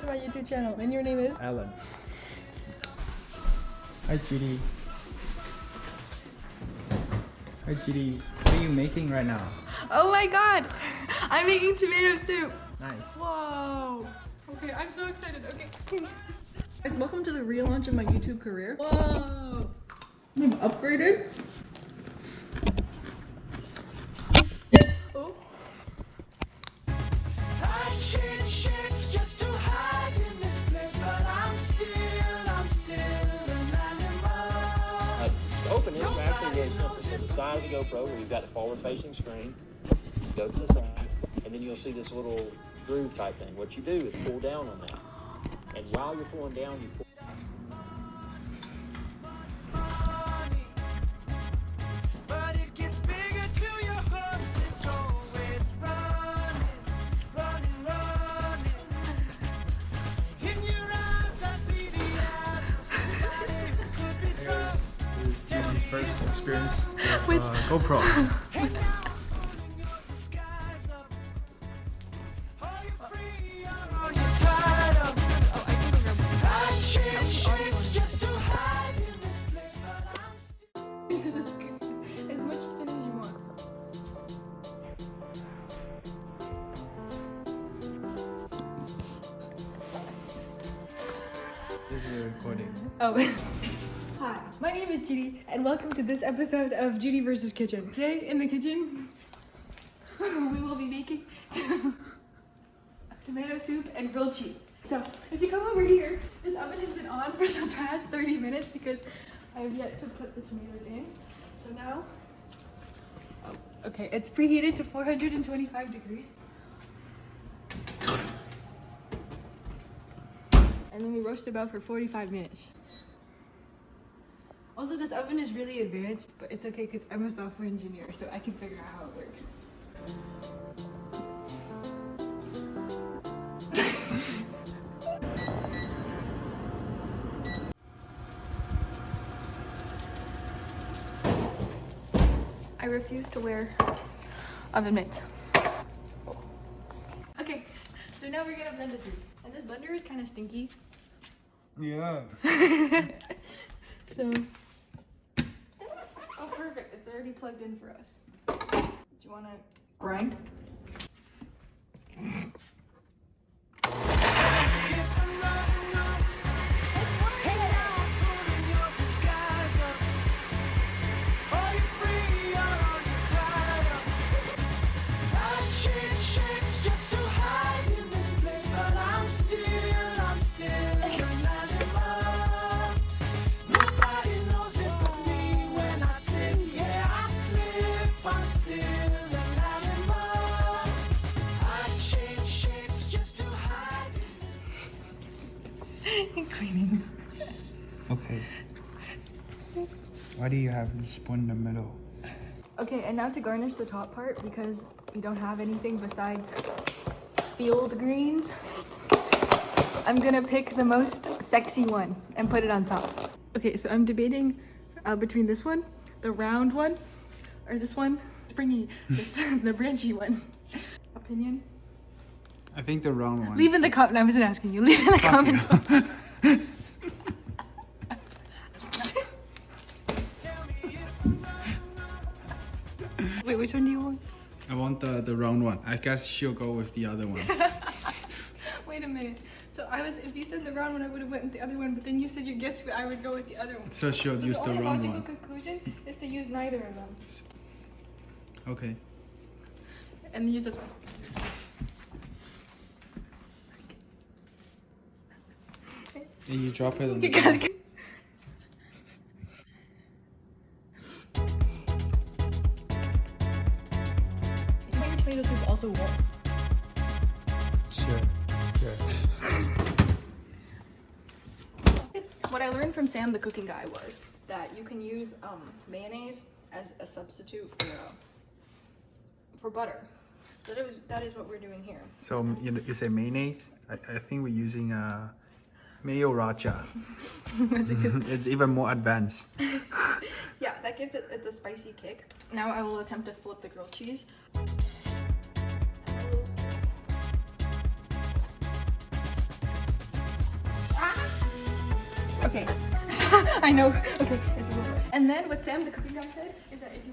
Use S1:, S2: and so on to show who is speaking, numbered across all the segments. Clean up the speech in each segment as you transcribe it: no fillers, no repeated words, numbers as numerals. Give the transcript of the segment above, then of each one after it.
S1: to my YouTube channel. And your name is?
S2: Alan. Hi Judy. Hi Judy. What are you making right now?
S1: Oh my god! I'm making tomato soup.
S2: Nice.
S1: Whoa. Okay, I'm so excited. Okay. Guys, welcome to the relaunch of my YouTube career. Whoa. I'm upgraded. Oh.
S3: I change shapes just to hide in this place, but I'm still an animal.
S4: Open it, actually really simple. So the side of the GoPro where you've got the forward-facing screen, go to the side, and then you'll see this little groove type thing. What you do is pull down on that. And while you're pulling down, you pull.
S3: But it gets bigger to your hooks. It's always running. In your eyes, I see the eyes of somebody who could be
S2: Hey guys, this is Judy's first experience with GoPro.
S3: Hey now, pulling your disguise up. Are you free or are you tied up?
S1: Oh, I can remember.
S3: I change shapes just to hide in this place, but I'm still.
S1: As much spin as you want.
S2: This is a recording.
S1: Oh. Hi, my name is Judy, and welcome to this episode of Judy versus Kitchen. Today in the kitchen, we will be making tomato soup and grilled cheese. So if you come over here, this oven has been on for the past 30 minutes because I have yet to put the tomatoes in. So now, okay, it's preheated to 425 degrees. And then we roast about for 45 minutes. Also, this oven is really advanced, but it's okay because I'm a software engineer, so I can figure out how it works. I refuse to wear oven mitts. Okay, so now we're gonna blend the soup. And this blender is kind of stinky.
S2: Yeah.
S1: So, oh perfect, it's already plugged in for us. Do you want to grind?
S3: Hey now, pulling your disguise up. Are you free or are you tied up? I change shapes just to hide in this place, but I'm still an animal. Nobody knows it but me when I slip. Yeah, I slip. I'm still an animal. I change shapes just to hide in this.
S1: Cleaning.
S2: Okay. Why do you have the spoon in the middle?
S1: Okay, and now to garnish the top part, because we don't have anything besides field greens, I'm gonna pick the most sexy one and put it on top. Okay, so I'm debating between this one, the round one, or this one, springy, the branchy one. Opinion?
S2: I think the wrong one.
S1: Leave in the comment. I wasn't asking you. Leave in the comments. Wait, which one do you want?
S2: I want the round one. I guess she'll go with the other one.
S1: Wait a minute. So if you said the round one, I would have went with the other one, but then you said you guessed I would go with the other one.
S2: So she'll use the round
S1: only
S2: one.
S1: logical conclusion is to use neither of them.
S2: Okay.
S1: And use this one.
S2: And you drop it on the
S1: Okay, got
S2: ground.
S1: it. You want your tomato soup also warm?
S2: Sure.
S1: What I learned from Sam, the cooking guy, was that you can use mayonnaise as a substitute for butter. So that is what we're doing here.
S2: So you say mayonnaise? I think we're using Mayoracha.
S1: That's because
S2: It's even more advanced.
S1: yeah, that gives it the spicy kick. Now I will attempt to flip the grilled cheese. Okay. I know. Okay, it's a little bit. And then what Sam, the cooking guy, said is that if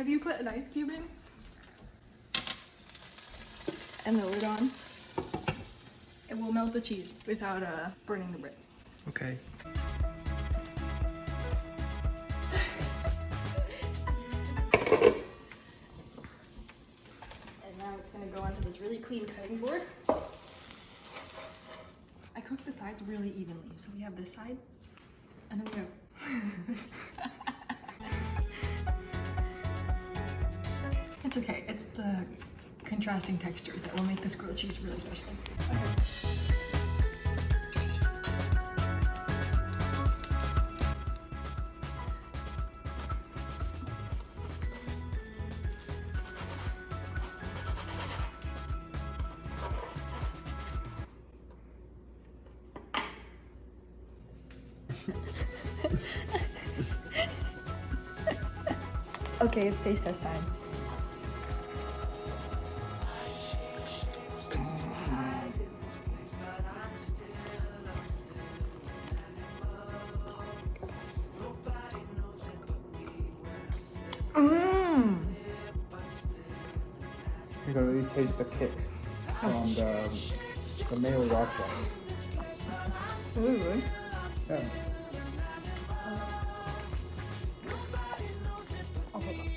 S1: you put an ice cube in and the lid on, it will melt the cheese without burning the bread.
S2: Okay.
S1: And now it's gonna go onto this really clean cutting board. I cooked the sides really evenly. So we have this side, and then we have this. It's okay. It's the contrasting textures that will make this grilled cheese really special. Okay, it's taste test time.
S2: You can really taste the kick from the Mayoracha.
S1: Really good.
S2: Yeah.
S1: I'll hold on.